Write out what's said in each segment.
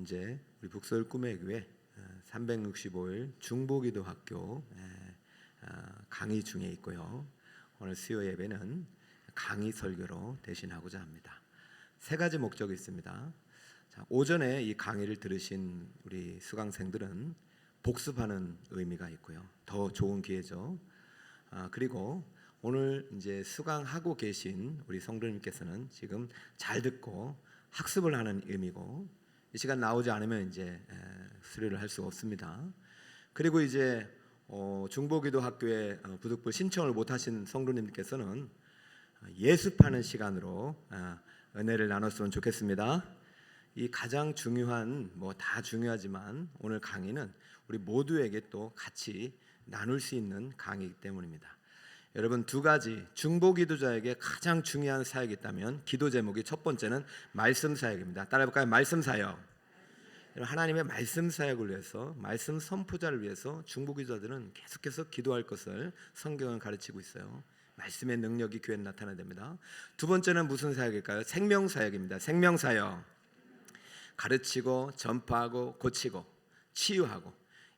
이제 우리 북서울 꿈의 교회 365일 중보기도 학교 강의 중에 있고요. 오늘 수요 예배는 강의 설교로 대신하고자 합니다. 세 가지 목적이 있습니다. 자, 오전에 이 강의를 들으신 우리 수강생들은 복습하는 의미가 있고요. 더 좋은 기회죠. 그리고 오늘 이제 수강하고 계신 우리 성도님께서는 지금 잘 듣고 학습을 하는 의미고, 이 시간 나오지 않으면 이제 수료를 할 수가 없습니다. 그리고 이제 중보기도 학교에 부득불 신청을 못하신 성도님께서는 예습하는 시간으로 은혜를 나눴으면 좋겠습니다. 이 가장 중요한, 다 중요하지만 오늘 강의는 우리 모두에게 또 같이 나눌 수 있는 강의이기 때문입니다. 여러분, 두 가지 중보기도자에게 가장 중요한 사역이 있다면 기도 제목이 첫 번째는 말씀 사역입니다. 따라해볼까요? 말씀 사역. 하나님의 말씀 사역을 위해서, 말씀 선포자를 위해서 중보기도자들은 계속해서 기도할 것을 성경은 가르치고 있어요. 말씀의 능력이 교회에 나타나야 됩니다. 두 번째는 무슨 사역일까요? 생명 사역입니다. 생명 사역. 가르치고 전파하고 고치고 치유하고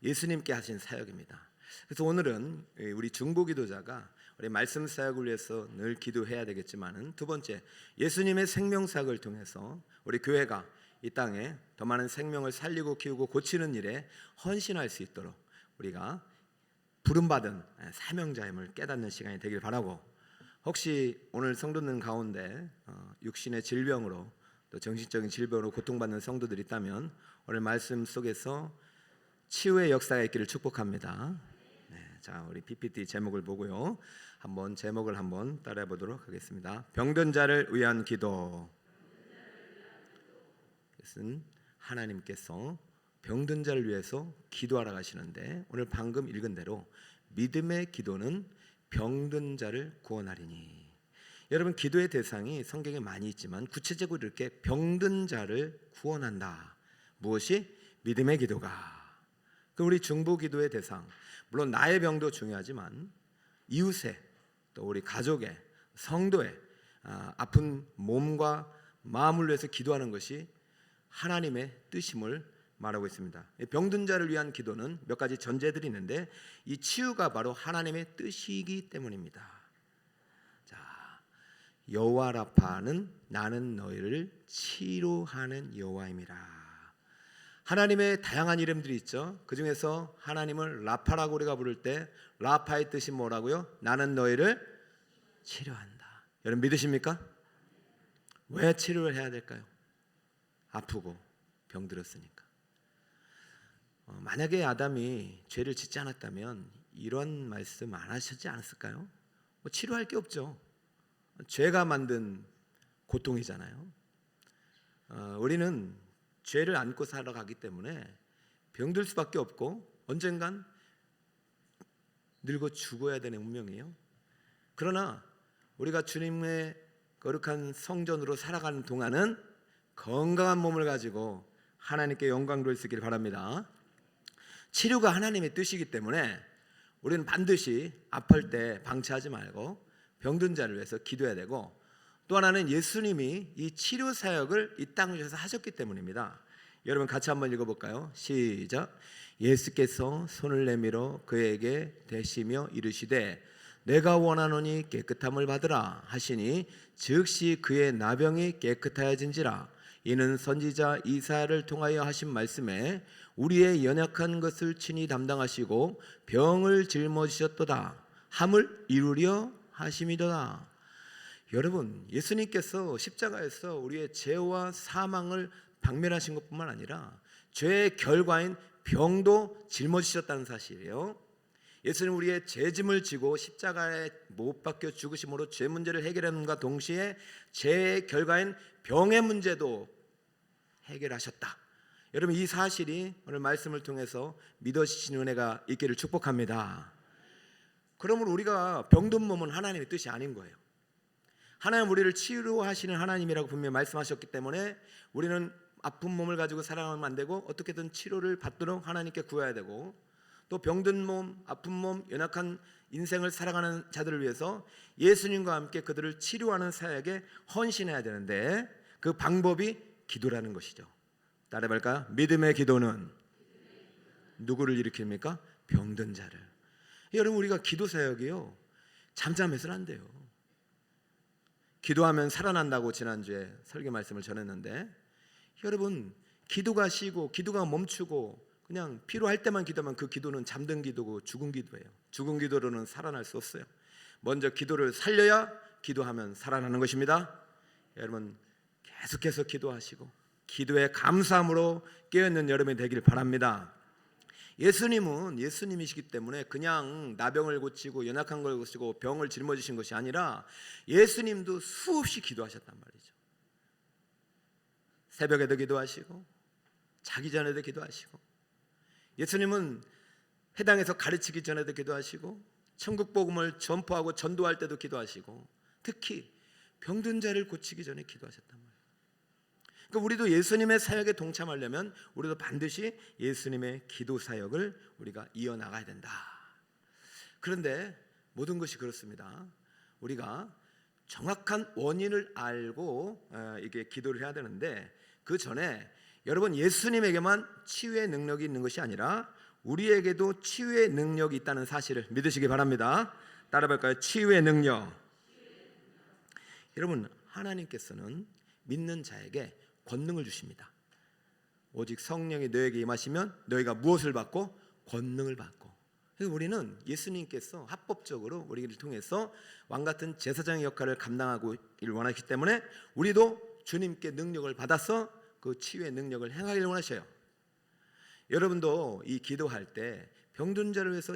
예수님께 하신 사역입니다. 그래서 오늘은 우리 중보기도자가 우리 말씀 사역을 위해서 늘 기도해야 되겠지만은, 두 번째, 예수님의 생명 사역을 통해서 우리 교회가 이 땅에 더 많은 생명을 살리고 키우고 고치는 일에 헌신할 수 있도록 우리가 부름받은 사명자임을 깨닫는 시간이 되길 바라고, 혹시 오늘 성도들 가운데 육신의 질병으로 또 정신적인 질병으로 고통받는 성도들이 있다면 오늘 말씀 속에서 치유의 역사가 있기를 축복합니다. 자, 우리 PPT 제목을 보고요. 한번 제목을 한번 따라해 보도록 하겠습니다. 병든 자를 위한 기도. 이것은 하나님께서 병든 자를 위해서 기도하라 하시는데, 오늘 방금 읽은 대로 믿음의 기도는 병든 자를 구원하리니. 여러분, 기도의 대상이 성경에 많이 있지만 구체적으로 이렇게 병든 자를 구원한다. 무엇이? 믿음의 기도가. 그 우리 중보 기도의 대상, 물론 나의 병도 중요하지만 이웃의, 또 우리 가족의, 성도의 아픈 몸과 마음을 위해서 기도하는 것이 하나님의 뜻임을 말하고 있습니다. 병든 자를 위한 기도는 몇 가지 전제들이 있는데, 이 치유가 바로 하나님의 뜻이기 때문입니다. 자, 여호와 라파는 나는 너희를 치료하는 여호와임이라. 하나님의 다양한 이름들이 있죠. 그 중에서 하나님을 라파라고 우리가 부를 때 라파의 뜻이 뭐라고요? 나는 너희를 치료한다. 여러분 믿으십니까? 왜 치료를 해야 될까요? 아프고 병들었으니까. 만약에 아담이 죄를 짓지 않았다면 이런 말씀 안 하셨지 않았을까요? 치료할 게 없죠. 죄가 만든 고통이잖아요. 우리는 죄를 안고 살아가기 때문에 병들 수밖에 없고 언젠간 늙어 죽어야 되는 운명이에요. 그러나 우리가 주님의 거룩한 성전으로 살아가는 동안은 건강한 몸을 가지고 하나님께 영광 돌릴 수 있기를 바랍니다. 치료가 하나님의 뜻이기 때문에 우리는 반드시 아플 때 방치하지 말고 병든 자를 위해서 기도해야 되고, 또 하나는 예수님이 이 치료 사역을 이 땅에서 하셨기 때문입니다. 여러분 같이 한번 읽어볼까요? 시작. 예수께서 손을 내밀어 그에게 대시며 이르시되 내가 원하노니 깨끗함을 받으라 하시니 즉시 그의 나병이 깨끗하여진지라. 이는 선지자 이사야를 통하여 하신 말씀에 우리의 연약한 것을 친히 담당하시고 병을 짊어지셨도다 함을 이루려 하심이도다. 여러분, 예수님께서 십자가에서 우리의 죄와 사망을 박멸하신 것뿐만 아니라 죄의 결과인 병도 짊어지셨다는 사실이에요. 예수님 우리의 죄짐을 지고 십자가에 못 박혀 죽으심으로 죄 문제를 해결하는가 동시에 죄의 결과인 병의 문제도 해결하셨다. 여러분, 이 사실이 오늘 말씀을 통해서 믿어지시는 은혜가 있기를 축복합니다. 그러므로 우리가 병든 몸은 하나님의 뜻이 아닌 거예요. 하나님 우리를 치료하시는 하나님이라고 분명히 말씀하셨기 때문에 우리는 아픈 몸을 가지고 살아가면 안 되고 어떻게든 치료를 받도록 하나님께 구해야 되고, 또 병든 몸, 아픈 몸, 연약한 인생을 살아가는 자들을 위해서 예수님과 함께 그들을 치료하는 사역에 헌신해야 되는데, 그 방법이 기도라는 것이죠. 따라해볼까요? 믿음의 기도는 누구를 일으킵니까? 병든 자를. 여러분, 우리가 기도 사역이요, 잠잠해서는 안 돼요. 기도하면 살아난다고 지난주에 설교 말씀을 전했는데, 여러분, 기도가 쉬고 기도가 멈추고 그냥 필요할 때만 기도하면 그 기도는 잠든 기도고 죽은 기도예요. 죽은 기도로는 살아날 수 없어요. 먼저 기도를 살려야 기도하면 살아나는 것입니다. 여러분, 계속해서 기도하시고 기도의 감사함으로 깨어있는 여러분이 되길 바랍니다. 예수님은 예수님이시기 때문에 그냥 나병을 고치고 연약한 걸 고치고 병을 짊어지신 것이 아니라 예수님도 수없이 기도하셨단 말이죠. 새벽에도 기도하시고 자기 전에도 기도하시고, 예수님은 회당에서 가르치기 전에도 기도하시고 천국 복음을 전포하고 전도할 때도 기도하시고, 특히 병든 자를 고치기 전에 기도하셨단 말이에요. 그러니까 우리도 예수님의 사역에 동참하려면 우리도 반드시 예수님의 기도 사역을 우리가 이어나가야 된다. 그런데 모든 것이 그렇습니다. 우리가 정확한 원인을 알고 이게 기도를 해야 되는데, 그 전에 여러분, 예수님에게만 치유의 능력이 있는 것이 아니라 우리에게도 치유의 능력이 있다는 사실을 믿으시기 바랍니다. 따라볼까요? 치유의 능력. 여러분, 하나님께서는 믿는 자에게 권능을 주십니다. 오직 성령이 너에게 임하시면 너희가 무엇을 받고? 권능을 받고. 그래서 우리는 예수님께서 합법적으로 우리를 통해서 왕같은 제사장의 역할을 감당하기를 원하시기 때문에 우리도 주님께 능력을 받아서 그 치유의 능력을 행하기를 원하셔요. 여러분도 이 기도할 때 병든 자를 위해서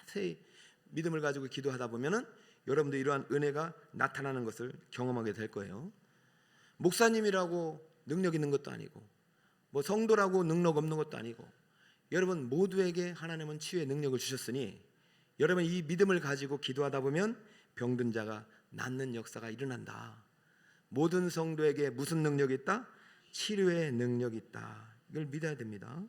자세히 믿음을 가지고 기도하다 보면은 여러분도 이러한 은혜가 나타나는 것을 경험하게 될 거예요. 목사님이라고 능력 있는 것도 아니고, 뭐 성도라고 능력 없는 것도 아니고, 여러분 모두에게 하나님은 치유의 능력을 주셨으니 여러분 이 믿음을 가지고 기도하다 보면 병든 자가 낫는 역사가 일어난다. 모든 성도에게 무슨 능력이 있다? 치료의 능력이 있다. 이걸 믿어야 됩니다.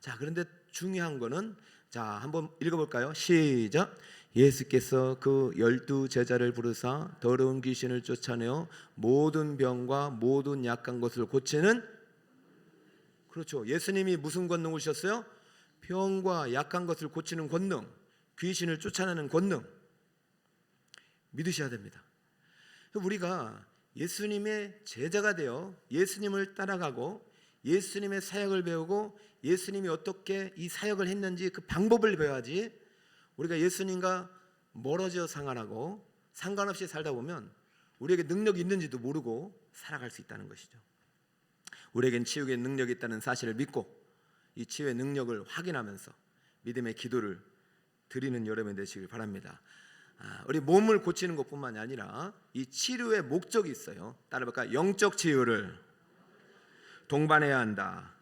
자, 그런데 중요한 거는, 자, 한번 읽어볼까요? 시작. 예수께서 그 12 제자를 부르사 더러운 귀신을 쫓아내어 모든 병과 모든 약한 것을 고치는, 그렇죠, 예수님이 무슨 권능을 주셨어요? 병과 약한 것을 고치는 권능, 귀신을 쫓아내는 권능 믿으셔야 됩니다. 우리가 예수님의 제자가 되어 예수님을 따라가고 예수님의 사역을 배우고 예수님이 어떻게 이 사역을 했는지 그 방법을 배워야지, 우리가 예수님과 멀어져 생활하고 상관없이 살다 보면 우리에게 능력이 있는지도 모르고 살아갈 수 있다는 것이죠. 우리에겐 치유의 능력이 있다는 사실을 믿고 이 치유의 능력을 확인하면서 믿음의 기도를 드리는 여러분이 되시길 바랍니다. 우리 몸을 고치는 것뿐만이 아니라 이 치료의 목적이 있어요. 따라볼까요? 영적 치유를 동반해야 한다.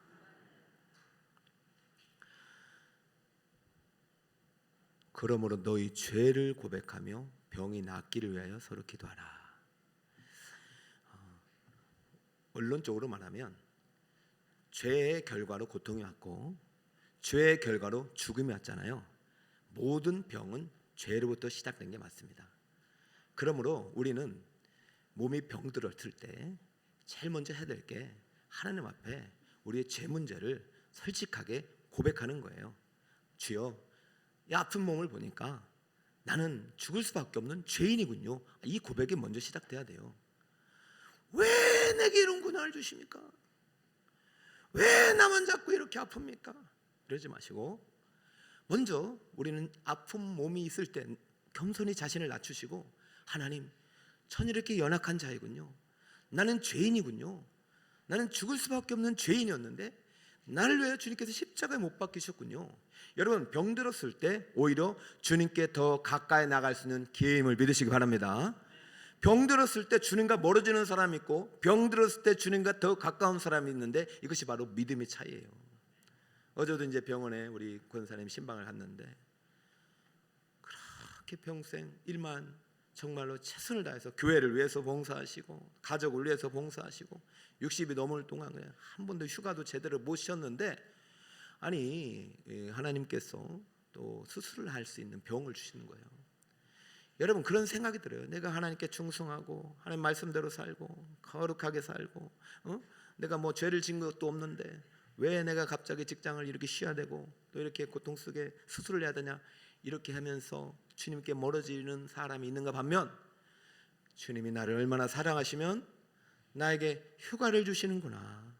그러므로 너희 죄를 고백하며 병이 낫기를 위하여 서로 기도하라. 원론적으로 말하면 죄의 결과로 고통이 왔고 죄의 결과로 죽음이 왔잖아요. 모든 병은 죄로부터 시작된 게 맞습니다. 그러므로 우리는 몸이 병들었을 때 제일 먼저 해야 될 게 하나님 앞에 우리의 죄 문제를 솔직하게 고백하는 거예요. 주여, 이 아픈 몸을 보니까 나는 죽을 수밖에 없는 죄인이군요. 이 고백이 먼저 시작돼야 돼요. 왜 내게 이런 고난을 주십니까? 왜 나만 자꾸 이렇게 아픕니까? 이러지 마시고 먼저 우리는 아픈 몸이 있을 때 겸손히 자신을 낮추시고, 하나님, 전 이렇게 연약한 자이군요. 나는 죄인이군요. 나는 죽을 수밖에 없는 죄인이었는데 나를 위해 주님께서 십자가에 못 박히셨군요. 여러분, 병들었을 때 오히려 주님께 더 가까이 나갈 수 있는 기회임을 믿으시기 바랍니다. 병들었을 때 주님과 멀어지는 사람이 있고 병들었을 때 주님과 더 가까운 사람이 있는데, 이것이 바로 믿음의 차이예요. 어제도 이제 병원에 우리 권사님 신방을 갔는데 그렇게 평생 일만 정말로 최선을 다해서 교회를 위해서 봉사하시고 가족을 위해서 봉사하시고 60이 넘을 동안 그냥 한 번도 휴가도 제대로 못 쉬었는데, 아니 하나님께서 또 수술을 할 수 있는 병을 주시는 거예요. 여러분 그런 생각이 들어요. 내가 하나님께 충성하고 하나님 말씀대로 살고 거룩하게 살고 내가 뭐 죄를 지은 것도 없는데 왜 내가 갑자기 직장을 이렇게 쉬어야 되고 또 이렇게 고통 속에 수술을 해야 되냐, 이렇게 하면서 주님께 멀어지는 사람이 있는가 반면, 주님이 나를 얼마나 사랑하시면 나에게 휴가를 주시는구나.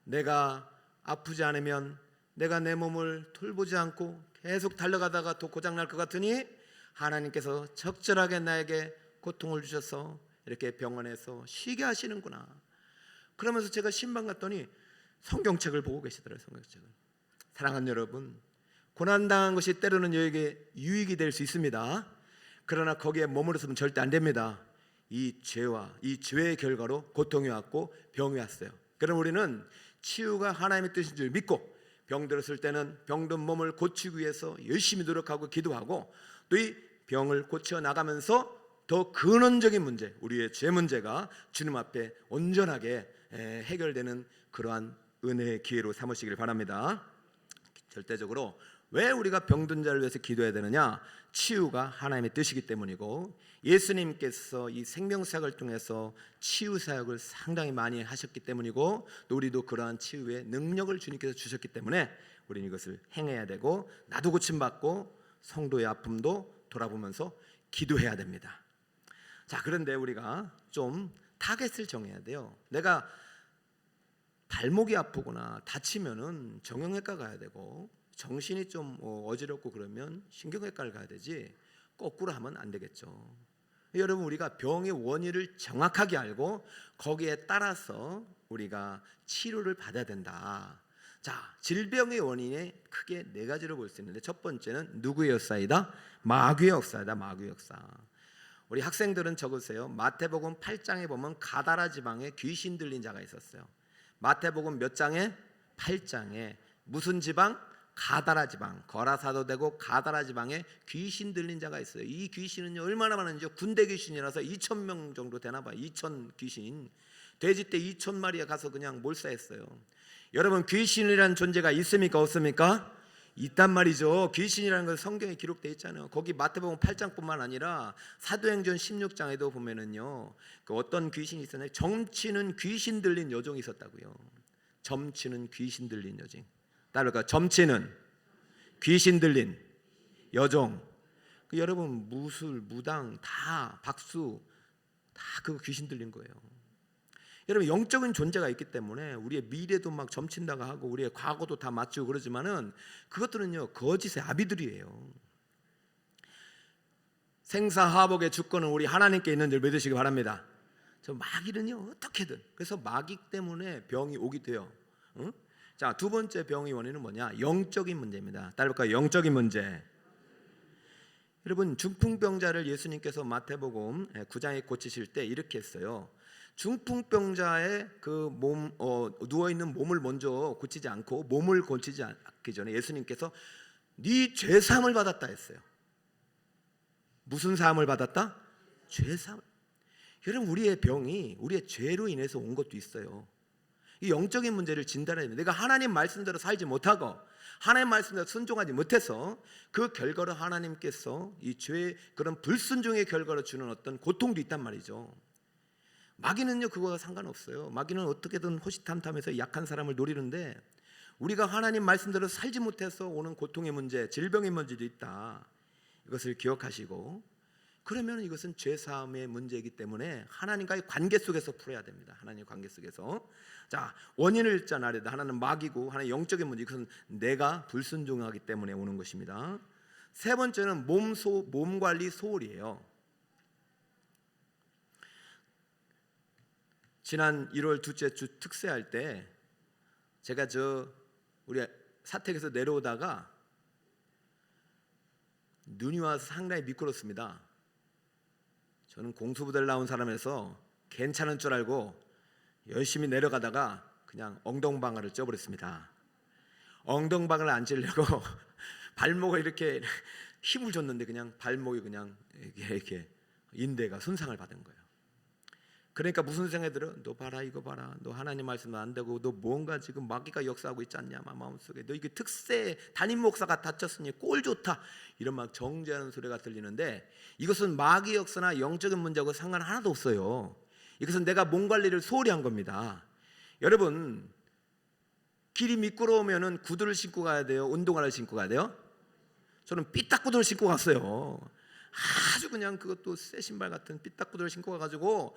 내가 아프지 않으면 내가 내 몸을 돌보지 않고 계속 달려가다가 또 고장날 것 같으니 하나님께서 적절하게 나에게 고통을 주셔서 이렇게 병원에서 쉬게 하시는구나. 그러면서 제가 신방 갔더니 성경책을 보고 계시더라고요. 성경책을. 사랑하는 여러분, 고난당한 것이 때로는 여에게 유익이 될 수 있습니다. 그러나 거기에 머무르서는 절대 안 됩니다. 이 죄와 이 죄의 결과로 고통이 왔고 병이 왔어요. 그럼 우리는 치유가 하나님의 뜻인 줄 믿고 병 들었을 때는 병든 몸을 고치기 위해서 열심히 노력하고 기도하고 또 이 병을 고쳐 나가면서 더 근원적인 문제, 우리의 죄 문제가 주님 앞에 온전하게 해결되는 그러한 은혜의 기회로 삼으시길 바랍니다. 절대적으로 왜 우리가 병든 자를 위해서 기도해야 되느냐? 치유가 하나님의 뜻이기 때문이고, 예수님께서 이 생명사역을 통해서 치유 사역을 상당히 많이 하셨기 때문이고, 또 우리도 그러한 치유의 능력을 주님께서 주셨기 때문에 우리는 이것을 행해야 되고, 나도 고침받고 성도의 아픔도 돌아보면서 기도해야 됩니다. 자, 그런데 우리가 좀 타겟을 정해야 돼요. 내가 발목이 아프거나 다치면은 정형외과 가야 되고, 정신이 좀 어지럽고 그러면 신경외과를 가야 되지, 거꾸로 하면 안 되겠죠. 여러분, 우리가 병의 원인을 정확하게 알고 거기에 따라서 우리가 치료를 받아야 된다. 자, 질병의 원인에 크게 네 가지로 볼 수 있는데, 첫 번째는 누구의 역사이다? 마귀의 역사이다. 마귀의 역사. 우리 학생들은 적으세요. 마태복음 8장에 보면 가다라 지방에 귀신 들린 자가 있었어요. 마태복음 몇 장에? 8장에. 무슨 지방? 가다라 지방. 거라사도 되고 가다라 지방에 귀신 들린 자가 있어요. 이 귀신은요 얼마나 많은지요? 군대 귀신이라서 2,000명 정도 되나 봐요. 2,000 귀신. 돼지떼 2,000마리에 가서 그냥 몰사했어요. 여러분, 귀신이라는 존재가 있습니까 없습니까? 있단 말이죠. 귀신이라는 건 성경에 기록되어 있잖아요. 거기 마태복음 8장뿐만 아니라 사도행전 16장에도 보면은요, 그 어떤 귀신이 있었나요? 점치는 귀신 들린 여종이 있었다고요. 점치는 귀신 들린 여종. 따를까? 점치는 귀신 들린 여종. 여러분, 무술, 무당 다 박수 다 그거 귀신 들린 거예요. 여러분, 영적인 존재가 있기 때문에 우리의 미래도 막 점친다고 하고 우리의 과거도 다 맞추고 그러지만은 그것들은요 거짓의 아비들이에요. 생사화복의 주권은 우리 하나님께 있는 줄 믿으시기 바랍니다. 저 마귀는요 어떻게든, 그래서 마귀 때문에 병이 오기도 해요. 응? 자, 두 번째 병의 원인은 뭐냐? 영적인 문제입니다. 따를까? 영적인 문제. 여러분, 중풍병자를 예수님께서 마태복음 9장에 고치실 때 이렇게 했어요. 중풍병자의 그 몸, 누워있는 몸을 먼저 고치지 않고, 몸을 고치지 않기 전에 예수님께서 네 죄사함을 받았다 했어요. 무슨 사함을 받았다? 죄사함. 여러분, 우리의 병이 우리의 죄로 인해서 온 것도 있어요. 이 영적인 문제를 진단해야 됩니다. 내가 하나님 말씀대로 살지 못하고 하나님 말씀대로 순종하지 못해서 그 결과로 하나님께서 이 죄의 그런 불순종의 결과로 주는 어떤 고통도 있단 말이죠. 마귀는요 그거와 상관없어요. 마귀는 어떻게든 호시탐탐해서 약한 사람을 노리는데, 우리가 하나님 말씀대로 살지 못해서 오는 고통의 문제, 질병의 문제도 있다. 이것을 기억하시고, 그러면 이것은 죄사함의 문제이기 때문에 하나님과의 관계 속에서 풀어야 됩니다. 하나님의 관계 속에서. 자, 원인을 일단 알아야 돼. 하나는 마귀고 하나는 영적인 문제. 이것은 내가 불순종하기 때문에 오는 것입니다. 세 번째는 몸 관리 소홀이에요. 지난 1월 둘째 주 특세할 때 제가 우리 사택에서 내려오다가 눈이 와서 상당히 미끄럽습니다. 저는 공수부대를 나온 사람에서 괜찮은 줄 알고 열심히 내려가다가 그냥 엉덩방아를 쪄버렸습니다. 엉덩방아를 안 찌려고 발목을 이렇게 힘을 줬는데 그냥 발목이 그냥 이렇게 인대가 손상을 받은 거예요. 그러니까 무슨 생각이 들어? 너 봐라, 이거 봐라, 너 하나님 말씀도 안 되고 너 뭔가 지금 마귀가 역사하고 있지 않냐, 마음속에 너 이게 특세, 담임 목사가 다쳤으니 꼴 좋다, 이런 막 정죄하는 소리가 들리는데, 이것은 마귀 역사나 영적인 문제하고 상관 하나도 없어요. 이것은 내가 몸 관리를 소홀히 한 겁니다. 여러분, 길이 미끄러우면은 구두를 신고 가야 돼요? 운동화를 신고 가야 돼요? 저는 삐딱구두를 신고 갔어요. 아주 그냥 그것도 새 신발 같은 삐딱구두를 신고 가가지고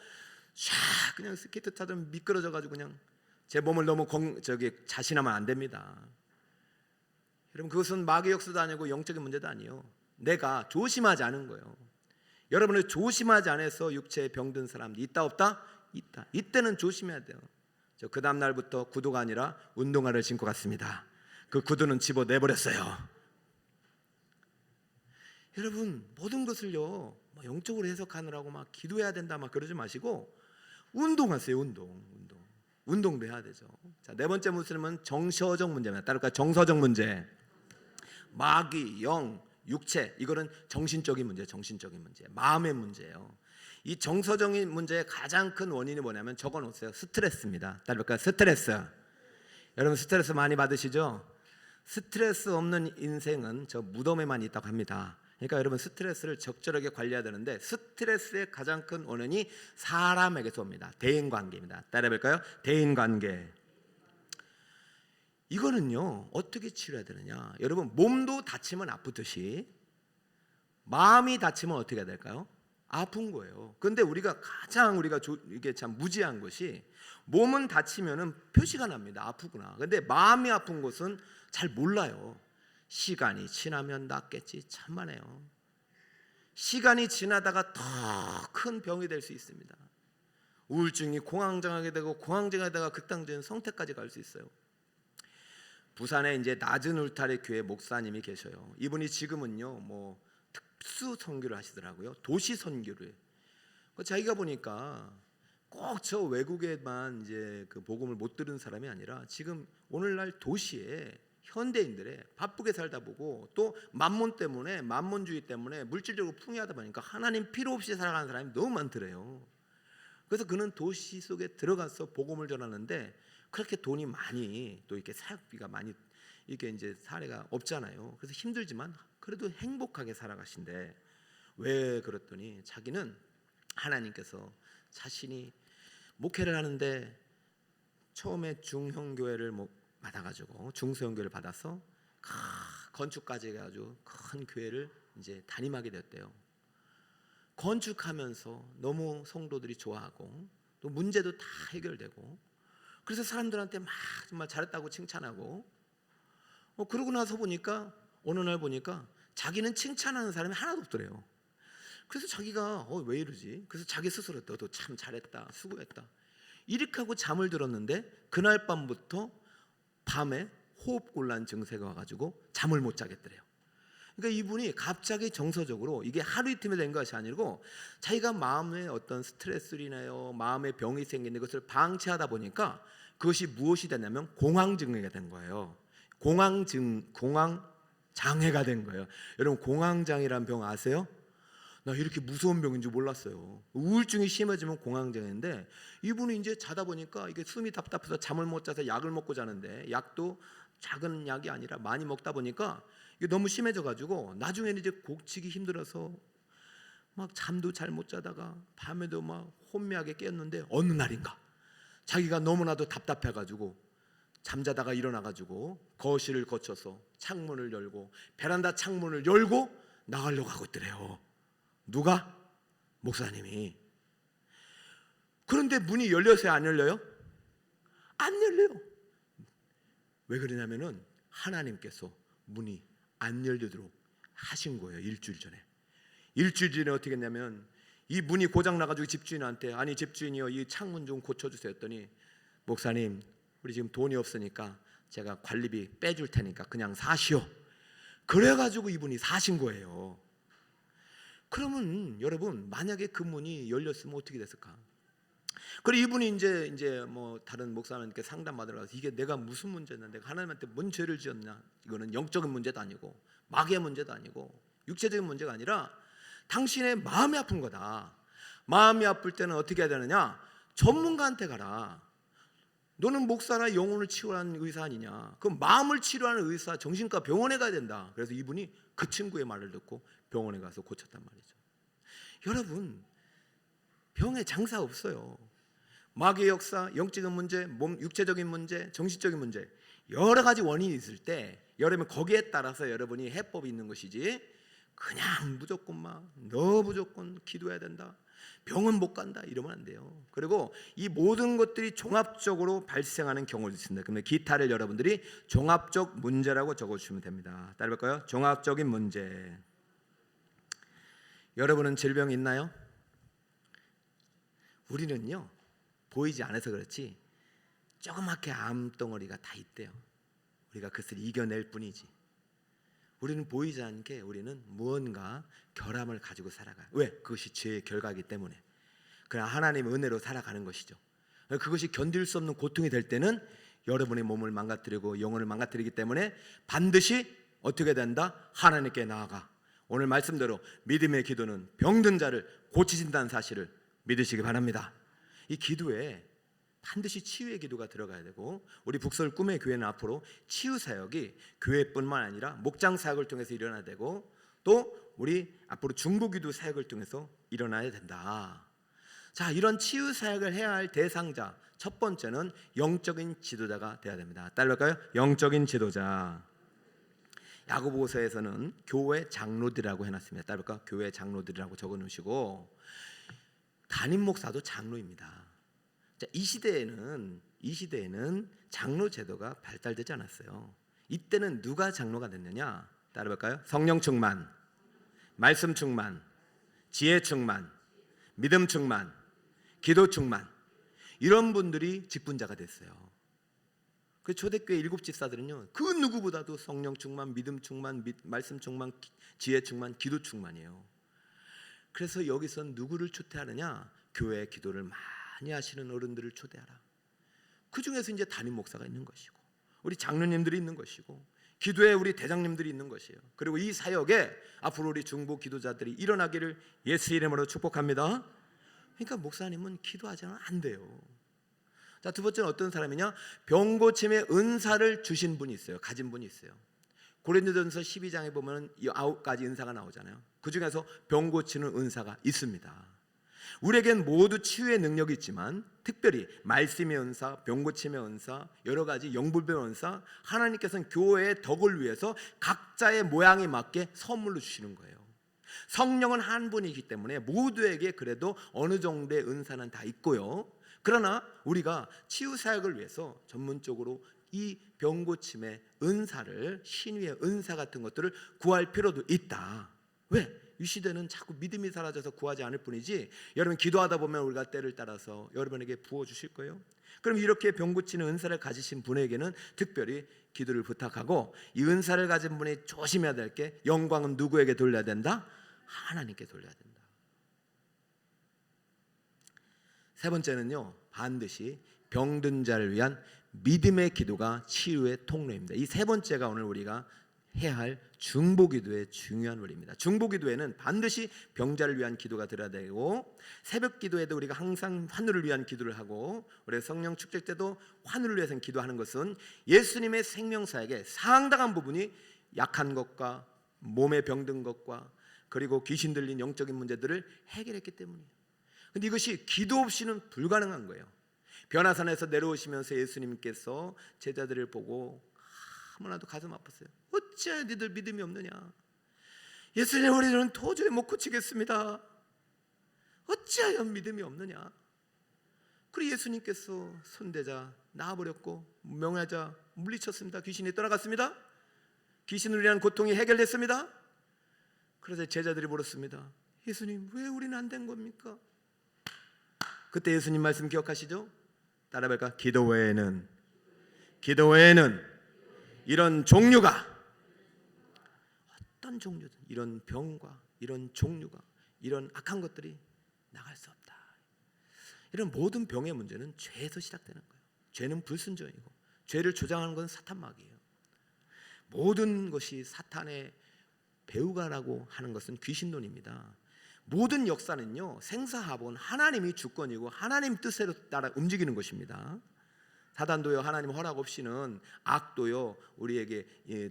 샥 그냥 스케이트 타던 미끄러져가지고 그냥 제 몸을 너무 자신하면 안 됩니다. 여러분, 그것은 마귀 역사도 아니고 영적인 문제도 아니에요. 내가 조심하지 않은 거예요. 여러분을 조심하지 않아서 육체에 병든 사람도 있다 없다? 있다. 이때는 조심해야 돼요. 저 그 다음 날부터 구두가 아니라 운동화를 신고 갔습니다. 그 구두는 집어내버렸어요. 여러분, 모든 것을요 영적으로 해석하느라고 막 기도해야 된다 막 그러지 마시고 운동하세요. 운동도 해야 되죠. 자, 네 번째 문제는 정서적 문제입니다. 따를까 정서적 문제. 마귀, 영, 육체, 이거는 정신적인 문제, 마음의 문제예요. 이 정서적인 문제의 가장 큰 원인이 뭐냐면 적어놓으세요. 스트레스입니다. 따를까 스트레스. 여러분, 스트레스 많이 받으시죠? 스트레스 없는 인생은 저 무덤에만 있다고 합니다. 그러니까 여러분, 스트레스를 적절하게 관리해야 되는데, 스트레스의 가장 큰 원인이 사람에게서 옵니다. 대인관계입니다. 따라해볼까요? 대인관계. 이거는요 어떻게 치료해야 되느냐, 여러분, 몸도 다치면 아프듯이 마음이 다치면 어떻게 해야 될까요? 아픈 거예요. 그런데 우리가 이게 참 무지한 것이, 몸은 다치면은 표시가 납니다. 아프구나. 근데 마음이 아픈 것은 잘 몰라요. 시간이 지나면 낫겠지. 참만해요. 시간이 지나다가 더 큰 병이 될 수 있습니다. 우울증이 공황장애가 되고, 공황장애다가 극단적인 성태까지 갈 수 있어요. 부산에 이제 낮은 울타리 교회 목사님이 계셔요. 이분이 지금은요 특수 선교를 하시더라고요. 도시 선교를. 자기가 보니까 꼭 저 외국에만 이제 그 복음을 못 들은 사람이 아니라, 지금 오늘날 도시에 현대인들의 바쁘게 살다 보고, 또 만문주의 때문에 물질적으로 풍요하다 보니까 하나님 필요 없이 살아가는 사람이 너무 많더래요. 그래서 그는 도시 속에 들어가서 복음을 전하는데, 그렇게 돈이 많이, 또 이렇게 사역비가 많이, 이게 이제 사례가 없잖아요. 그래서 힘들지만 그래도 행복하게 살아가신대. 왜 그랬더니, 자기는 하나님께서 자신이 목회를 하는데 처음에 중형교회를 받아가지고, 중소형교회를 받아서 건축까지 해가지고 큰 교회를 이제 담임하게 됐대요. 건축하면서 너무 성도들이 좋아하고, 또 문제도 다 해결되고, 그래서 사람들한테 막 정말 잘했다고 칭찬하고, 그러고 나서 보니까 어느 날 보니까 자기는 칭찬하는 사람이 하나도 없더래요. 그래서 자기가 왜 이러지? 그래서 자기 스스로 너도 참 잘했다, 수고했다, 이렇게 하고 잠을 들었는데, 그날 밤부터 밤에 호흡곤란 증세가 와가지고 잠을 못 자겠더래요. 그러니까 이분이 갑자기 정서적으로, 이게 하루 이틀에 된 것이 아니고 자기가 마음에 어떤 스트레스를 인하여 마음의 병이 생기는 것을 방치하다 보니까 그것이 무엇이 됐냐면 공황장애가 된 거예요. 공황장애가 된 거예요. 여러분, 공황장애라는 병 아세요? 나 이렇게 무서운 병인 줄 몰랐어요. 우울증이 심해지면 공황장애인데, 이분이 이제 자다 보니까 이게 숨이 답답해서 잠을 못 자서 약을 먹고 자는데, 약도 작은 약이 아니라 많이 먹다 보니까 이게 너무 심해져 가지고 나중에는 이제 곡치기 힘들어서 막 잠도 잘 못 자다가 밤에도 막 혼미하게 깨었는데, 어느 날인가 자기가 너무나도 답답해 가지고 잠자다가 일어나 가지고 거실을 거쳐서 창문을 열고 베란다 창문을 열고 나가려고 하고 있더래요. 누가? 목사님이. 그런데 문이 열려서요, 안 열려요? 안 열려요. 왜 그러냐면은 하나님께서 문이 안 열리도록 하신 거예요. 일주일 전에 어떻게 했냐면, 이 문이 고장 나가지고 집주인한테, 아니 집주인이요, 이 창문 좀 고쳐주세요 했더니, 목사님, 우리 지금 돈이 없으니까 제가 관리비 빼줄 테니까 그냥 사시오. 그래가지고 이분이 사신 거예요. 그러면 여러분, 만약에 그 문이 열렸으면 어떻게 됐을까? 그리고 이분이 이제 다른 목사님께 상담 받으러 가서, 이게 내가 무슨 문제냐, 내가 하나님한테 뭔 죄를 지었냐, 이거는 영적인 문제도 아니고 마귀의 문제도 아니고 육체적인 문제가 아니라 당신의 마음이 아픈 거다. 마음이 아플 때는 어떻게 해야 되느냐? 전문가한테 가라. 너는 목사나 영혼을 치유하는 의사 아니냐? 그럼 마음을 치료하는 의사, 정신과 병원에 가야 된다. 그래서 이분이 그 친구의 말을 듣고 병원에 가서 고쳤단 말이죠. 여러분, 병에 장사 없어요. 마귀의 역사, 영적인 문제, 육체적인 문제, 정신적인 문제, 여러 가지 원인이 있을 때 여러분 거기에 따라서 여러분이 해법이 있는 것이지, 그냥 무조건 너 무조건 기도해야 된다, 병원 못 간다 이러면 안 돼요. 그리고 이 모든 것들이 종합적으로 발생하는 경우도 있습니다. 그러면 기타를 여러분들이 종합적 문제라고 적어주시면 됩니다. 따라해볼까요? 종합적인 문제. 여러분은 질병이 있나요? 우리는요, 보이지 않아서 그렇지 조그맣게 암덩어리가 다 있대요. 우리가 그것을 이겨낼 뿐이지. 우리는 보이지 않게 우리는 무언가 결함을 가지고 살아가요. 왜? 그것이 죄의 결과이기 때문에. 그러나 하나님의 은혜로 살아가는 것이죠. 그것이 견딜 수 없는 고통이 될 때는 여러분의 몸을 망가뜨리고 영혼을 망가뜨리기 때문에 반드시 어떻게 된다? 하나님께 나아가. 오늘 말씀대로 믿음의 기도는 병든 자를 고치신다는 사실을 믿으시기 바랍니다. 이 기도에 반드시 치유의 기도가 들어가야 되고, 우리 북서울 꿈의 교회는 앞으로 치유 사역이 교회뿐만 아니라 목장 사역을 통해서 일어나야 되고, 또 우리 앞으로 중보기도 사역을 통해서 일어나야 된다. 자, 이런 치유 사역을 해야 할 대상자, 첫 번째는 영적인 지도자가 되어야 됩니다. 따라할까요? 영적인 지도자. 야고보서에서는 교회 장로들이라고 해놨습니다. 따라할까요? 교회 장로들이라고 적어놓으시고, 담임 목사도 장로입니다. 자, 이 시대에는 장로 제도가 발달되지 않았어요. 이때는 누가 장로가 됐느냐? 따라볼까요? 성령 충만, 말씀 충만, 지혜 충만, 믿음 충만, 기도 충만, 이런 분들이 직분자가 됐어요. 그 초대교회 일곱 집사들은요, 그 누구보다도 성령 충만, 믿음 충만, 말씀 충만, 지혜 충만, 기도 충만이에요. 그래서 여기서 누구를 초대하느냐? 교회 기도를 많이 하시는 어른들을 초대하라. 그 중에서 이제 담임 목사가 있는 것이고, 우리 장로님들이 있는 것이고, 기도에 우리 대장님들이 있는 것이에요. 그리고 이 사역에 앞으로 우리 중보 기도자들이 일어나기를 예수 이름으로 축복합니다. 그러니까 목사님은 기도하지는 안 돼요. 자, 두 번째는 어떤 사람이냐? 병고침의 은사를 주신 분이 있어요. 가진 분이 있어요. 고린도전서 12장에 보면 이 9가지 은사가 나오잖아요. 그 중에서 병 고치는 은사가 있습니다. 우리에겐 모두 치유의 능력이 있지만, 특별히 말씀의 은사, 병 고침의 은사, 여러 가지 영불변 은사, 하나님께서는 교회의 덕을 위해서 각자의 모양에 맞게 선물로 주시는 거예요. 성령은 한 분이기 때문에 모두에게 그래도 어느 정도의 은사는 다 있고요. 그러나 우리가 치유 사역을 위해서 전문적으로 이 병고침의 은사를, 신위의 은사 같은 것들을 구할 필요도 있다. 왜? 이 시대는 자꾸 믿음이 사라져서 구하지 않을 뿐이지, 여러분 기도하다 보면 우리가 때를 따라서 여러분에게 부어주실 거예요. 그럼 이렇게 병고치는 은사를 가지신 분에게는 특별히 기도를 부탁하고, 이 은사를 가진 분이 조심해야 될 게, 영광은 누구에게 돌려야 된다? 하나님께 돌려야 된다. 세 번째는요, 반드시 병든 자를 위한 믿음의 기도가 치유의 통로입니다. 이 세 번째가 오늘 우리가 해야 할 중보기도의 중요한 원리입니다. 중보기도에는 반드시 병자를 위한 기도가 들어야 되고, 새벽 기도에도 우리가 항상 환우를 위한 기도를 하고, 우리 성령 축제 때도 환우를 위해서 기도하는 것은 예수님의 생명사역의 상당한 부분이 약한 것과 몸에 병든 것과 그리고 귀신 들린 영적인 문제들을 해결했기 때문이에요. 그런데 이것이 기도 없이는 불가능한 거예요. 변화산에서 내려오시면서 예수님께서 제자들을 보고 너무나도 가슴 아팠어요. 어찌하여 너희들 믿음이 없느냐? 예수님, 우리는 도저히 못 고치겠습니다. 어찌하여 믿음이 없느냐? 그리고 예수님께서 손대자 나아버렸고, 명하자 물리쳤습니다. 귀신이 떠나갔습니다. 귀신으로 인한 고통이 해결됐습니다. 그래서 제자들이 물었습니다. 예수님, 왜 우리는 안 된 겁니까? 그때 예수님 말씀 기억하시죠? 따라해볼까? 기도 외에는 이런 종류가, 어떤 종류든 이런 병과 이런 종류가, 이런 악한 것들이 나갈 수 없다. 이런 모든 병의 문제는 죄에서 시작되는 거예요. 죄는 불순종이고, 죄를 조장하는 건 사탄마귀예요. 모든 것이 사탄의 배우가라고 하는 것은 귀신론입니다. 모든 역사는요, 생사하복은 하나님이 주권이고 하나님 뜻대로 따라 움직이는 것입니다. 사단도요, 하나님 허락 없이는, 악도요 우리에게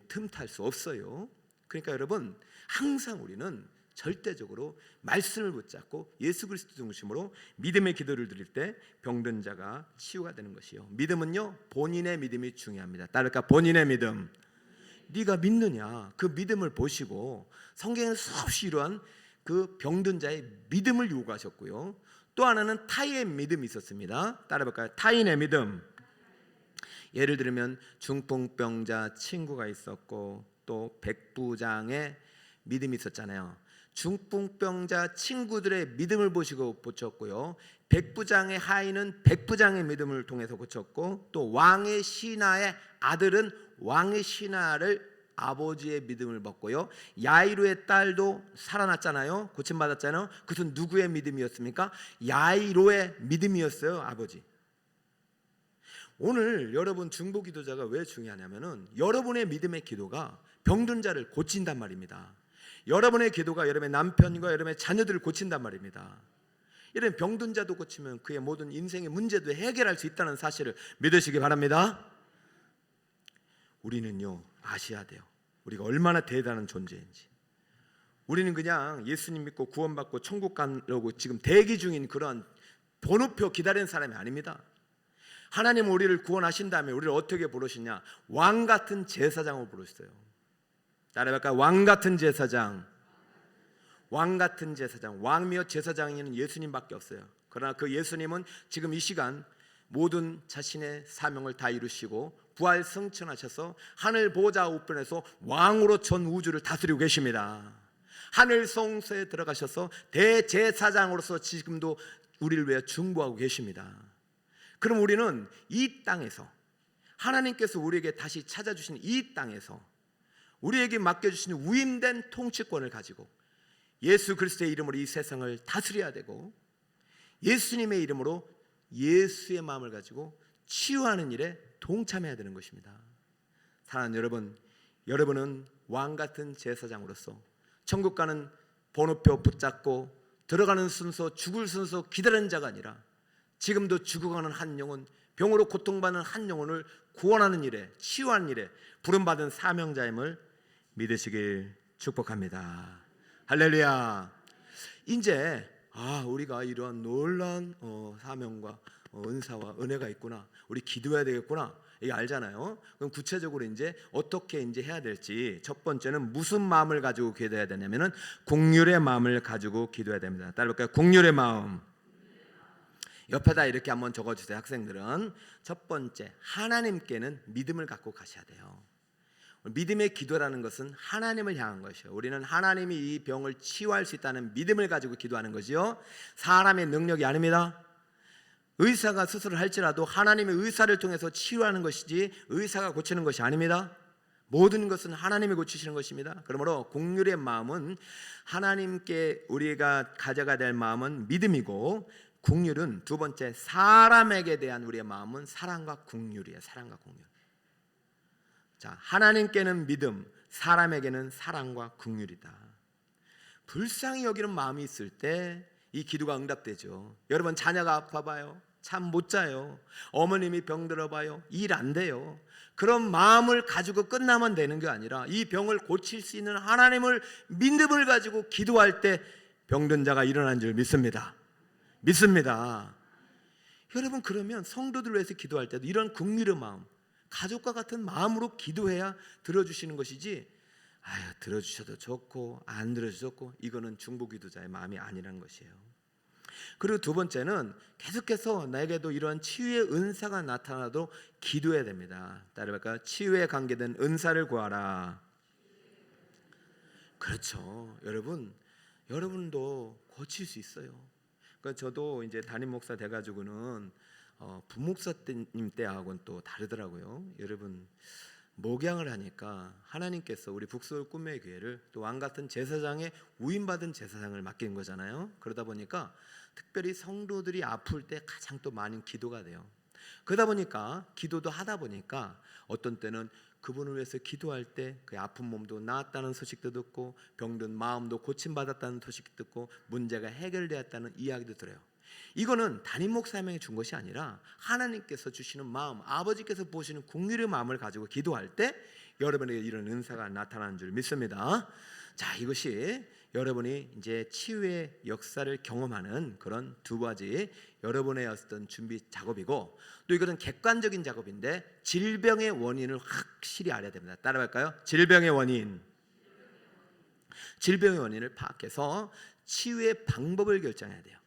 틈탈 수 없어요. 그러니까 여러분, 항상 우리는 절대적으로 말씀을 붙잡고 예수 그리스도 중심으로 믿음의 기도를 드릴 때 병든 자가 치유가 되는 것이요. 믿음은요, 본인의 믿음이 중요합니다. 따를까, 본인의 믿음. 네가 믿느냐, 그 믿음을 보시고 성경에는 수없이 이러한 그 병든 자의 믿음을 요구하셨고요. 또 하나는 타인의 믿음이 있었습니다. 따라볼까요? 타인의 믿음. 예를 들면 중풍병자 친구가 있었고 또 백부장의 믿음이 있었잖아요. 중풍병자 친구들의 믿음을 보시고 고쳤고요. 백부장의 하인은 백부장의 믿음을 통해서 고쳤고, 또 왕의 신하의 아들은 왕의 신하를 아버지의 믿음을 받고요. 야이로의 딸도 살아났잖아요. 고침받았잖아요. 그것은 누구의 믿음이었습니까? 야이로의 믿음이었어요. 아버지. 오늘 여러분 중보 기도자가 왜 중요하냐면은, 여러분의 믿음의 기도가 병든 자를 고친단 말입니다. 여러분의 기도가 여러분의 남편과 여러분의 자녀들을 고친단 말입니다. 이런 병든 자도 고치면 그의 모든 인생의 문제도 해결할 수 있다는 사실을 믿으시기 바랍니다. 우리는요, 아셔야 돼요. 우리가 얼마나 대단한 존재인지. 우리는 그냥 예수님 믿고 구원받고 천국 가려고 지금 대기 중인 그런 번호표 기다리는 사람이 아닙니다. 하나님 우리를 구원하신 다음에 우리를 어떻게 부르시냐? 왕 같은 제사장으로 부르셨어요. 따라해볼까요? 왕 같은 제사장. 왕 같은 제사장. 왕이며 제사장에는 예수님밖에 없어요. 그러나 그 예수님은 지금 이 시간 모든 자신의 사명을 다 이루시고 부활 승천하셔서 하늘 보좌 우편에서 왕으로 전 우주를 다스리고 계십니다. 하늘 성소에 들어가셔서 대제사장으로서 지금도 우리를 위해 중보하고 계십니다. 그럼 우리는 이 땅에서, 하나님께서 우리에게 다시 찾아주신 이 땅에서 우리에게 맡겨주신 위임된 통치권을 가지고 예수 그리스도의 이름으로 이 세상을 다스려야 되고, 예수님의 이름으로 예수의 마음을 가지고 치유하는 일에 동참해야 되는 것입니다. 사랑하는 여러분, 여러분은 왕같은 제사장으로서 천국 가는 번호표 붙잡고 들어가는 순서, 죽을 순서 기다리는 자가 아니라 지금도 죽어가는 한 영혼, 병으로 고통받는 한 영혼을 구원하는 일에, 치유하는 일에 부름받은 사명자임을 믿으시길 축복합니다. 할렐루야. 이제 우리가 이러한 놀라운 사명과 은사와 은혜가 있구나, 우리 기도해야 되겠구나, 이게 알잖아요. 그럼 구체적으로 이제 어떻게 이제 해야 될지, 첫 번째는 무슨 마음을 가지고 기도해야 되냐면은 긍휼의 마음을 가지고 기도해야 됩니다. 따라볼까요? 긍휼의 마음. 옆에다 이렇게 한번 적어주세요. 학생들은 첫 번째, 하나님께는 믿음을 갖고 가셔야 돼요. 믿음의 기도라는 것은 하나님을 향한 것이요, 우리는 하나님이 이 병을 치유할 수 있다는 믿음을 가지고 기도하는 것이요, 사람의 능력이 아닙니다. 의사가 수술을 할지라도 하나님의 의사를 통해서 치유하는 것이지 의사가 고치는 것이 아닙니다. 모든 것은 하나님이 고치시는 것입니다. 그러므로 긍휼의 마음은, 하나님께 우리가 가져가야 될 마음은 믿음이고, 긍휼은 두 번째, 사람에게 대한 우리의 마음은 사랑과 긍휼이에요. 사랑과 긍휼. 자, 하나님께는 믿음, 사람에게는 사랑과 긍휼이다. 불쌍히 여기는 마음이 있을 때 이 기도가 응답되죠. 여러분, 자녀가 아파봐요, 잠 못 자요. 어머님이 병들어봐요, 일 안 돼요. 그런 마음을 가지고 끝나면 되는 게 아니라 이 병을 고칠 수 있는 하나님을 믿음을 가지고 기도할 때 병든 자가 일어난 줄 믿습니다. 믿습니다. 여러분, 그러면 성도들 위해서 기도할 때도 이런 긍휼의 마음, 가족과 같은 마음으로 기도해야 들어주시는 것이지, 들어주셔도 좋고 안 들어주셔도 좋고, 이거는 중보기도자의 마음이 아니라는 것이에요. 그리고 두 번째는 계속해서 나에게도 이러한 치유의 은사가 나타나도록 기도해야 됩니다. 따라볼까요? 치유에 관계된 은사를 구하라. 그렇죠. 여러분도 고칠 수 있어요. 그러니까 저도 이제 담임 목사 돼가지고는 부목사님 때하고는 또 다르더라고요. 여러분, 목양을 하니까 하나님께서 우리 북서울 꿈의 교회를 또 왕같은 제사장의 위임받은 제사장을 맡긴 거잖아요. 그러다 보니까 특별히 성도들이 아플 때 가장 또 많은 기도가 돼요. 그러다 보니까 기도도 하다 보니까 어떤 때는 그분을 위해서 기도할 때 그 아픈 몸도 나았다는 소식도 듣고 병든 마음도 고침받았다는 소식도 듣고 문제가 해결되었다는 이야기도 들어요. 이거는 담임 목사님이 준 것이 아니라 하나님께서 주시는 마음, 아버지께서 보시는 긍휼의 마음을 가지고 기도할 때 여러분에게 이런 은사가 나타나는 줄 믿습니다. 자, 이것이 여러분이 이제 치유의 역사를 경험하는 그런 두 가지 여러분의 어떤 준비 작업이고, 또 이것은 객관적인 작업인데 질병의 원인을 확실히 알아야 됩니다. 따라갈까요? 질병의 원인을 파악해서 치유의 방법을 결정해야 돼요.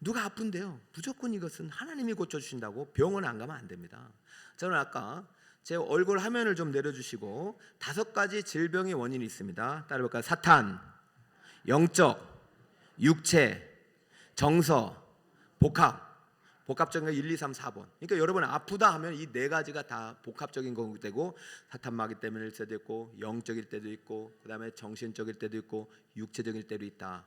누가 아픈데요, 무조건 이것은 하나님이 고쳐주신다고 병원 안 가면 안 됩니다. 저는 아까 제 얼굴 화면을 좀 내려주시고 5가지 질병의 원인이 있습니다. 따라볼까요? 사탄, 영적, 육체, 정서, 복합적인 거 1, 2, 3, 4번. 그러니까 여러분 아프다 하면 이 4가지가 다 복합적인 거기 되고, 사탄마귀 때문일 때도 있고, 영적일 때도 있고, 그 다음에 정신적일 때도 있고, 육체적일 때도 있다.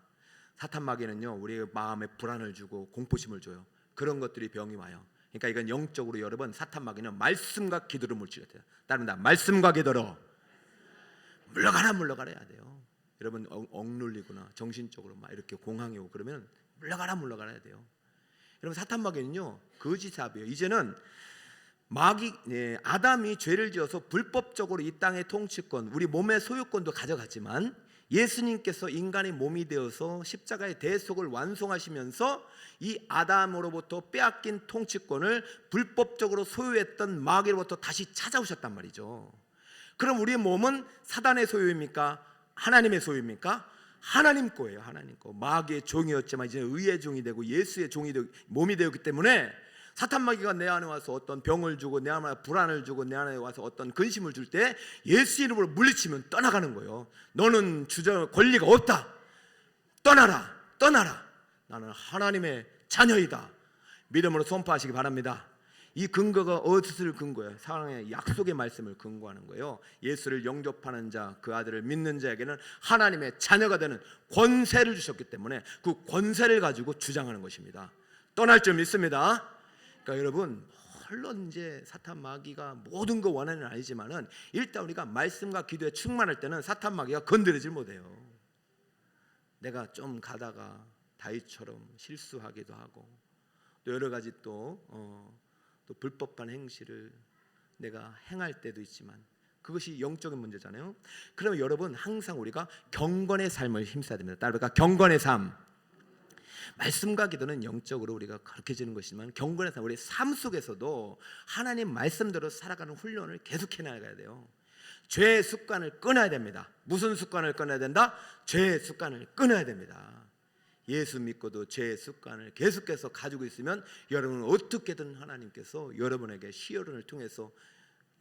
사탄마귀는요, 우리의 마음에 불안을 주고 공포심을 줘요. 그런 것들이 병이 와요. 그러니까 이건 영적으로 여러분 사탄마귀는 말씀과 기도로 물리쳐야 돼요. 따른다. 말씀과 기도로 물러가라 해야 돼요. 여러분 억눌리거나 정신적으로 막 이렇게 공황이 오고 그러면 물러가라 해야 돼요. 여러분 사탄마귀는요 거짓사업이에요. 이제는 아담이 죄를 지어서 불법적으로 이 땅의 통치권, 우리 몸의 소유권도 가져갔지만 예수님께서 인간의 몸이 되어서 십자가의 대속을 완성하시면서 이 아담으로부터 빼앗긴 통치권을 불법적으로 소유했던 마귀로부터 다시 찾아오셨단 말이죠. 그럼 우리의 몸은 사단의 소유입니까? 하나님의 소유입니까? 하나님 거예요. 하나님 거. 마귀의 종이었지만 이제 의의 종이 되고 예수의 종이 되고 몸이 되었기 때문에 사탄마귀가 내 안에 와서 어떤 병을 주고 내 안에 불안을 주고 내 안에 와서 어떤 근심을 줄 때 예수 이름으로 물리치면 떠나가는 거예요. 너는 권리가 없다. 떠나라. 나는 하나님의 자녀이다. 믿음으로 선포하시기 바랍니다. 이 근거가 어디서 근거예요? 사랑의 약속의 말씀을 근거하는 거예요. 예수를 영접하는 자, 그 아들을 믿는 자에게는 하나님의 자녀가 되는 권세를 주셨기 때문에 그 권세를 가지고 주장하는 것입니다. 떠날 줄 믿습니다. 그러니까 여러분, 물론 이제 사탄 마귀가 모든 거 원하는 아니지만은 일단 우리가 말씀과 기도에 충만할 때는 사탄 마귀가 건드리질 못해요. 내가 좀 가다가 다윗처럼 실수하기도 하고 또 여러 가지 또 불법한 행실을 내가 행할 때도 있지만 그것이 영적인 문제잖아요. 그러면 여러분 항상 우리가 경건의 삶을 힘써야 됩니다. 따라볼까? 경건의 삶. 말씀과 기도는 영적으로 우리가 가르쳐지는 것이지만 경건의 삶, 우리 삶 속에서도 하나님 말씀대로 살아가는 훈련을 계속해 나가야 돼요. 죄의 습관을 끊어야 됩니다. 무슨 습관을 끊어야 된다? 죄의 습관을 끊어야 됩니다. 예수 믿고도 죄의 습관을 계속해서 가지고 있으면 여러분은 어떻게든 하나님께서 여러분에게 시련을 통해서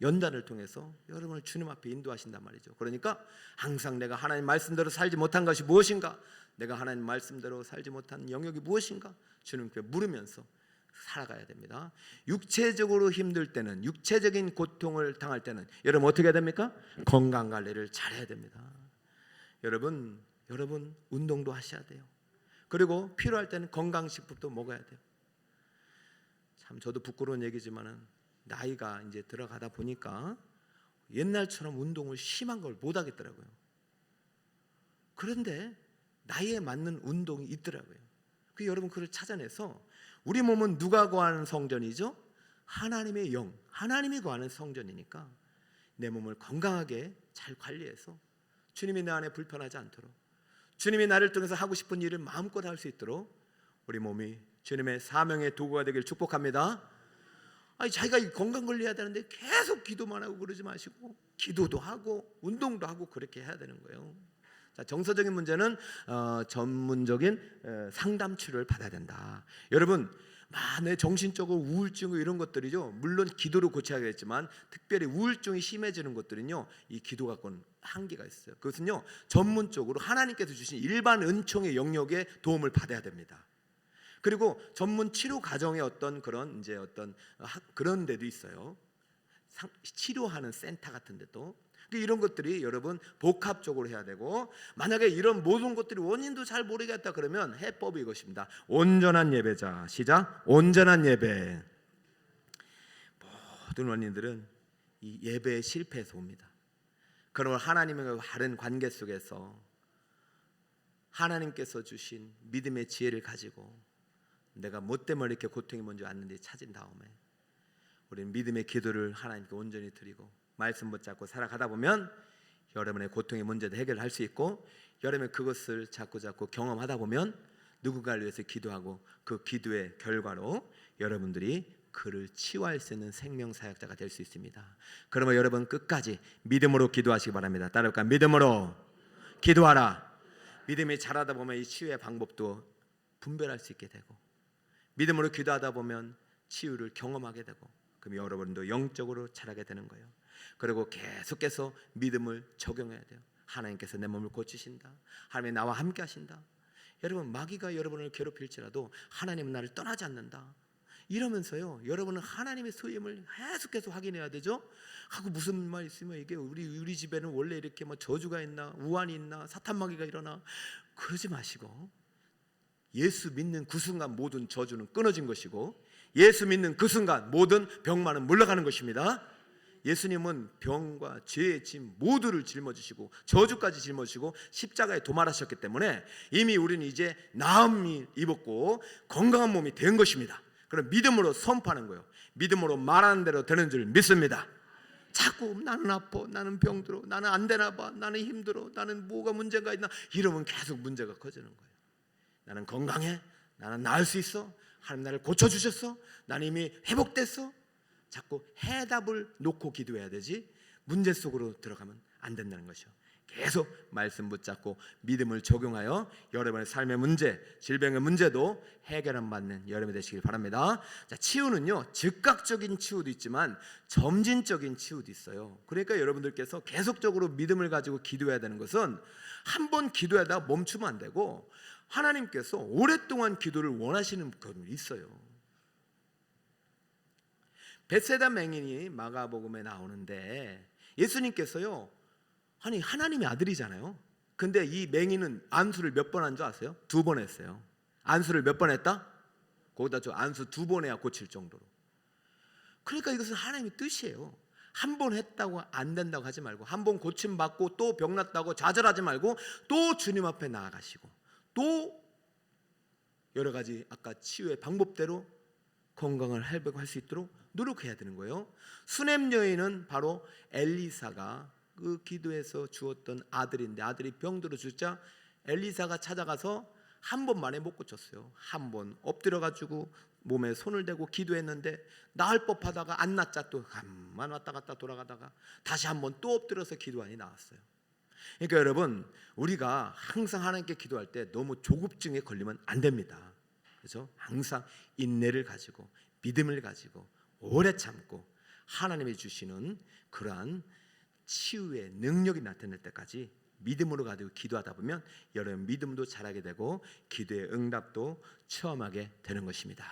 연단을 통해서 여러분을 주님 앞에 인도하신단 말이죠. 그러니까 항상 내가 하나님 말씀대로 살지 못한 것이 무엇인가, 내가 하나님 말씀대로 살지 못한 영역이 무엇인가 주님께 물으면서 살아가야 됩니다. 육체적으로 힘들 때는, 육체적인 고통을 당할 때는 여러분 어떻게 해야 됩니까? 건강관리를 잘해야 됩니다. 여러분 운동도 하셔야 돼요. 그리고 필요할 때는 건강식품도 먹어야 돼요. 참 저도 부끄러운 얘기지만은 나이가 이제 들어가다 보니까 옛날처럼 운동을 심한 걸 못 하겠더라고요. 그런데 나이에 맞는 운동이 있더라고요. 그 여러분 그걸 찾아내서, 우리 몸은 누가 거하는 성전이죠? 하나님의 영, 하나님이 거하는 성전이니까 내 몸을 건강하게 잘 관리해서 주님이 내 안에 불편하지 않도록, 주님이 나를 통해서 하고 싶은 일을 마음껏 할 수 있도록 우리 몸이 주님의 사명의 도구가 되길 축복합니다. 자기가 건강 관리해야 되는데 계속 기도만 하고 그러지 마시고 기도도 하고 운동도 하고 그렇게 해야 되는 거예요. 자, 정서적인 문제는 전문적인 상담 치료를 받아야 된다. 여러분, 내 정신적으로 우울증 이런 것들이죠. 물론 기도로 고쳐야겠지만 특별히 우울증이 심해지는 것들은요, 이 기도 갖고는 한계가 있어요. 그것은요, 전문적으로 하나님께서 주신 일반 은총의 영역에 도움을 받아야 됩니다. 그리고 전문 치료 과정의 어떤 그런 그런 데도 있어요. 치료하는 센터 같은 데도. 이런 것들이 여러분 복합적으로 해야 되고, 만약에 이런 모든 것들이 원인도 잘 모르겠다 그러면 해법이 이것입니다. 온전한 예배자. 시작. 온전한 예배. 모든 원인들은 이 예배의 실패에서 옵니다. 그러므로 하나님과 바른 관계 속에서 하나님께서 주신 믿음의 지혜를 가지고 내가 뭐 때문에 이렇게 고통이 뭔지 왔는지 찾은 다음에 우리는 믿음의 기도를 하나님께 온전히 드리고 말씀 붙잡고 살아가다 보면 여러분의 고통의 문제도 해결할 수 있고, 여러분이 그것을 자꾸 경험하다 보면 누군가를 위해서 기도하고 그 기도의 결과로 여러분들이 그를 치유할 수 있는 생명사역자가 될 수 있습니다. 그러면 여러분 끝까지 믿음으로 기도하시기 바랍니다. 따라할까요? 믿음으로 기도하라. 믿음이 자라다 보면 이 치유의 방법도 분별할 수 있게 되고, 믿음으로 기도하다 보면 치유를 경험하게 되고, 그럼 여러분도 영적으로 자라게 되는 거예요. 그리고 계속해서 믿음을 적용해야 돼요. 하나님께서 내 몸을 고치신다, 하나님이 나와 함께 하신다. 여러분, 마귀가 여러분을 괴롭힐지라도 하나님은 나를 떠나지 않는다 이러면서요, 여러분은 하나님의 소임을 계속해서 확인해야 되죠. 하고 무슨 말 있으면 이게 우리 집에는 원래 이렇게 뭐 저주가 있나, 우환이 있나, 사탄 마귀가 일어나, 그러지 마시고 예수 믿는 그 순간 모든 저주는 끊어진 것이고, 예수 믿는 그 순간 모든 병만은 물러가는 것입니다. 예수님은 병과 죄의 짐 모두를 짊어지시고 저주까지 짊어지시고 십자가에 도말하셨기 때문에 이미 우리는 이제 나음이 입었고 건강한 몸이 된 것입니다. 그럼 믿음으로 선포하는 거예요. 믿음으로 말하는 대로 되는 줄 믿습니다. 자꾸 나는 아파, 나는 병들어, 나는 안 되나 봐, 나는 힘들어, 나는 뭐가 문제가 있나 이러면 계속 문제가 커지는 거예요. 나는 건강해, 나는 나을 수 있어, 하나님 나를 고쳐주셨어, 나는 이미 회복됐어. 자꾸 해답을 놓고 기도해야 되지 문제 속으로 들어가면 안 된다는 것이요. 계속 말씀 붙잡고 믿음을 적용하여 여러분의 삶의 문제, 질병의 문제도 해결을 받는 여러분이 되시길 바랍니다. 자, 치유는요, 즉각적인 치유도 있지만 점진적인 치유도 있어요. 그러니까 여러분들께서 계속적으로 믿음을 가지고 기도해야 되는 것은 한 번 기도하다가 멈추면 안 되고, 하나님께서 오랫동안 기도를 원하시는 분이 있어요. 벳세다 맹인이 마가복음에 나오는데, 예수님께서요, 아니 하나님의 아들이잖아요. 근데 이 맹인은 안수를 몇 번 한 줄 아세요? 2번 했어요. 안수를 몇 번 했다? 거기다 저 안수 2번 해야 고칠 정도로. 그러니까 이것은 하나님의 뜻이에요. 한 번 했다고 안 된다고 하지 말고, 한 번 고침 받고 또 병 났다고 좌절하지 말고 또 주님 앞에 나아가시고 또 여러 가지 아까 치유의 방법대로 건강을 회복할 수 있도록 노력해야 되는 거예요. 수넴 여인은 바로 엘리사가 그 기도에서 주었던 아들인데, 아들이 병들어 죽자 엘리사가 찾아가서 한 번 만에 못 고쳤어요. 한 번 엎드려 가지고 몸에 손을 대고 기도했는데 나을 법하다가 안 낫자 또 가만 왔다 갔다 돌아가다가 다시 한 번 또 엎드려서 기도하니 나았어요. 그러니까 여러분, 우리가 항상 하나님께 기도할 때 너무 조급증에 걸리면 안 됩니다. 그렇죠? 항상 인내를 가지고 믿음을 가지고 오래 참고 하나님이 주시는 그러한 치유의 능력이 나타날 때까지 믿음으로 가지고 기도하다 보면 여러분 믿음도 자라게 되고 기도의 응답도 체험하게 되는 것입니다.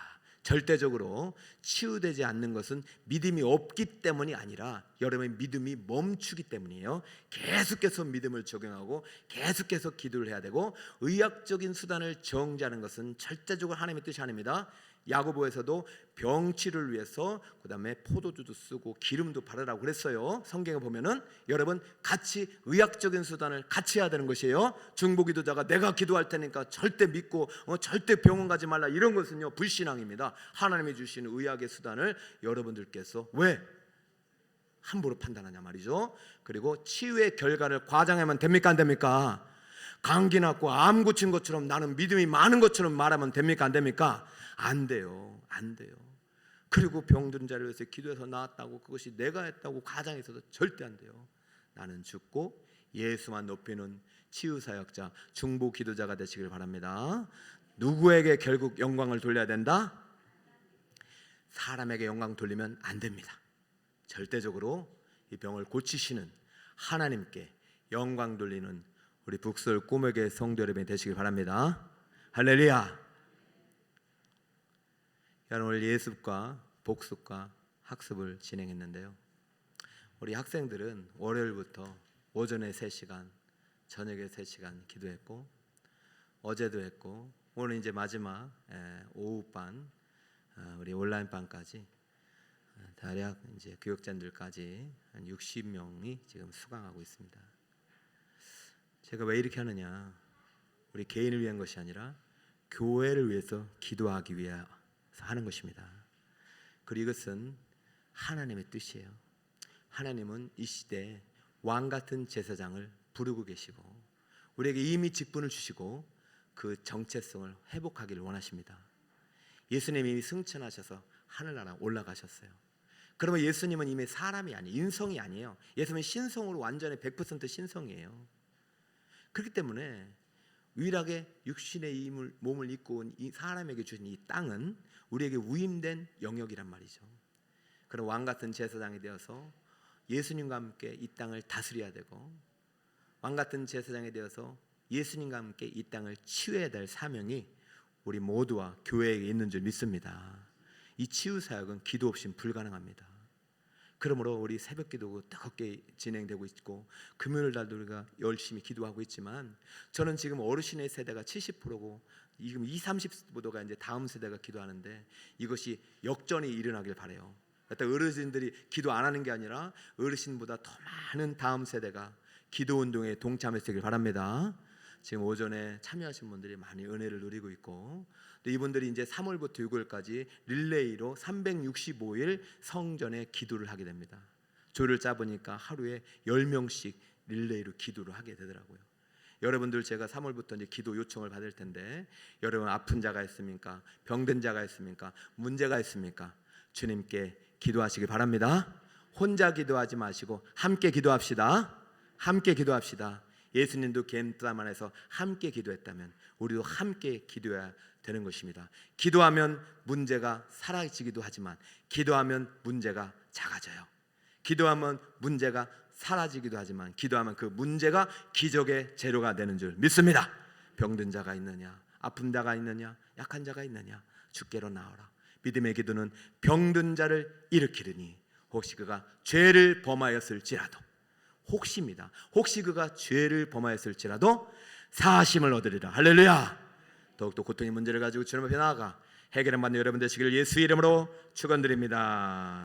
절대적으로 치유되지 않는 것은 믿음이 없기 때문이 아니라 여러분의 믿음이 멈추기 때문이에요. 계속해서 믿음을 적용하고 계속해서 기도를 해야 되고, 의학적인 수단을 정지하는 것은 절대적으로 하나님의 뜻이 아닙니다. 야고보에서도 병치를 위해서 그 다음에 포도주도 쓰고 기름도 바르라고 그랬어요. 성경에 보면은 여러분 같이 의학적인 수단을 같이 해야 되는 것이에요. 중보기도자가 내가 기도할 테니까 절대 믿고 절대 병원 가지 말라, 이런 것은요 불신앙입니다. 하나님이 주시는 의학의 수단을 여러분들께서 왜 함부로 판단하냐 말이죠. 그리고 치유의 결과를 과장하면 됩니까 안 됩니까? 감기 났고 암 고친 것처럼 나는 믿음이 많은 것처럼 말하면 됩니까 안 됩니까? 안 돼요. 안 돼요. 그리고 병든 자를 위해서 기도해서 나았다고 그것이 내가 했다고 과장해서도 절대 안 돼요. 나는 죽고 예수만 높이는 치유사역자, 중보기도자가 되시길 바랍니다. 누구에게 결국 영광을 돌려야 된다? 사람에게 영광 돌리면 안 됩니다. 절대적으로 이 병을 고치시는 하나님께 영광 돌리는 우리 북서울 꿈에게 성도 여러분이 되시길 바랍니다. 할렐루야. 오늘 예습과 복습과 학습을 진행했는데요, 우리 학생들은 월요일부터 오전에 3시간, 저녁에 3시간 기도했고, 어제도 했고, 오늘 이제 마지막 오후반 우리 온라인반까지 대략 이제 교역자들까지 한 60명이 지금 수강하고 있습니다. 제가 왜 이렇게 하느냐? 우리 개인을 위한 것이 아니라 교회를 위해서 기도하기 위해서 하는 것입니다. 그리고 이것은 하나님의 뜻이에요. 하나님은 이 시대에 왕 같은 제사장을 부르고 계시고 우리에게 이미 직분을 주시고 그 정체성을 회복하기를 원하십니다. 예수님이 이미 승천하셔서 하늘나라 올라가셨어요. 그러면 예수님은 이미 사람이 아니에요. 인성이 아니에요. 예수님은 신성으로 완전히 100% 신성이에요. 그렇기 때문에 유일하게 육신의 몸을 입고 온 이 사람에게 주신 이 땅은 우리에게 위임된 영역이란 말이죠. 그런 왕 같은 제사장이 되어서 예수님과 함께 이 땅을 다스려야 되고 왕 같은 제사장이 되어서 예수님과 함께 이 땅을 치유해야 될 사명이 우리 모두와 교회에 있는 줄 믿습니다. 이 치유 사역은 기도 없이는 불가능합니다. 그러므로 우리 새벽 기도가 뜨겁게 진행되고 있고 금요일 날도 우리가 열심히 기도하고 있지만 저는 지금 어르신의 세대가 70%고 지금 20, 30보다가 이제 다음 세대가 기도하는데 이것이 역전이 일어나길 바라요. 어르신들이 기도 안 하는 게 아니라 어르신보다 더 많은 다음 세대가 기도 운동에 동참했길 바랍니다. 지금 오전에 참여하신 분들이 많이 은혜를 누리고 있고 또 이분들이 이제 3월부터 6월까지 릴레이로 365일 성전에 기도를 하게 됩니다. 조를 짜보니까 하루에 10명씩 릴레이로 기도를 하게 되더라고요. 여러분들 제가 3월부터 이제 기도 요청을 받을 텐데 여러분 아픈 자가 있습니까? 병든 자가 있습니까? 문제가 있습니까? 주님께 기도하시기 바랍니다. 혼자 기도하지 마시고 함께 기도합시다. 함께 기도합시다. 예수님도 겟세마네 안에서 함께 기도했다면 우리도 함께 기도해야 되는 것입니다. 기도하면 문제가 사라지기도 하지만 기도하면 문제가 작아져요. 기도하면 문제가 사라지기도 하지만 기도하면 그 문제가 기적의 재료가 되는 줄 믿습니다. 병든 자가 있느냐, 아픈 자가 있느냐, 약한 자가 있느냐, 주께로 나오라. 믿음의 기도는 병든 자를 일으키리니 혹시 그가 죄를 범하였을지라도 혹시입니다. 혹시 그가 죄를 범하였을지라도 사하심을 얻으리라. 할렐루야. 더욱더 고통의 문제를 가지고 주님 앞에 나아가 해결을 받는 여러분 되시기를 예수의 이름으로 축원드립니다.